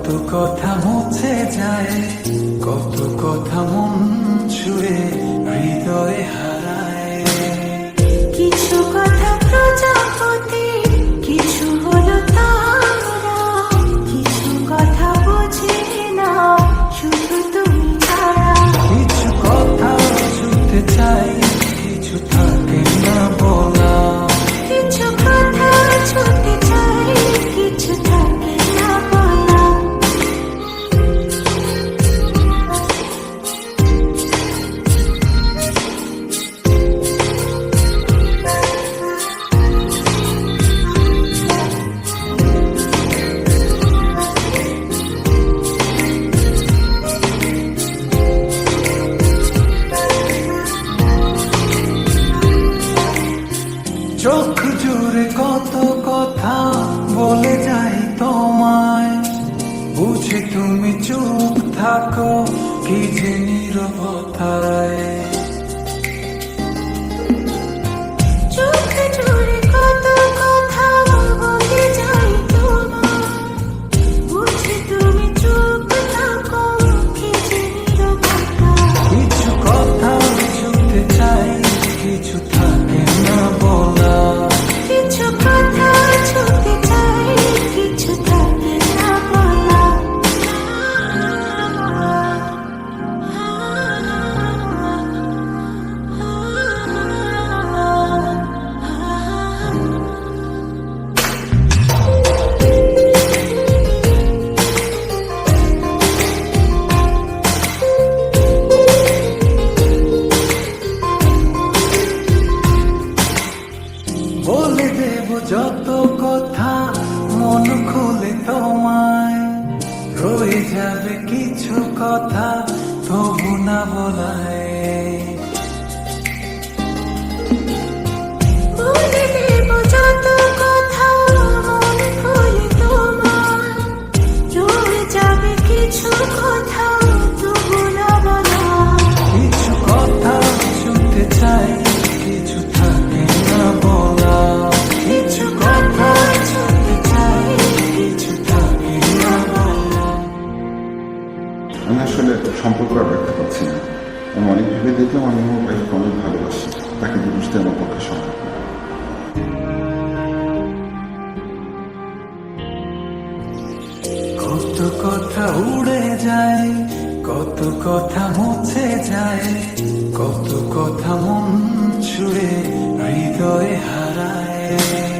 কত কথা মুছে যায়, কত কথা মন ছুঁয়ে হৃদয়ে হারায়। কিছু কথা প্রজাপতি, কিছু হলো তারা, কিছু কথা বুঝি না শুধু তুমি ছাড়া। কিছু কথা ছুঁতে চাই, কিছু থাকে না বলা। কিছু কথা ছুঁতে চাই, কিছু থাকে না বলা। চোখ জুড়ে কত কথা বলে যাই তোমায়, বুঝে তুমি চুপ থাকো কি যে নীরবতায়। চোখ জুড়ে কত কথা বলে যাই তোমায়, বুঝি তুমি চুপ থাকো কি যে নীরবতা। কিছু কথা শুনতে চাই, কিছু থাকে না বলা। কিছু কথা ছুঁতে চাই, কিছু থাকে না বলা। বলে দেব যত কথা মন খুলে তোমায়, রয়ে যাবে কিছু কথা তবু না বলায়। বলে দেব যত কথা মন খুলে তোমায়, রয়ে যাবে কিছু কথা তবু না বলা। কিছু কথা শুনতে চাই, কিছু থাকে না বলা। কিছু কথা শুনতে চাই, কিছু থাকে না বলা। আমি আসলে সম্পর্ক আর ব্যাখ্যা পাচ্ছি না। আমি অনেক ভেবে দেখলাম আমি আমার ওয়াইফকে অনেক ভালোবাসি, তাকে বুঝতে আমার পক্ষে সম্ভব না। কত কথা উড়ে যায়, কত কথা মুছে যায়, কত কথা মন ছুঁয়ে হৃদয়ে হারায়।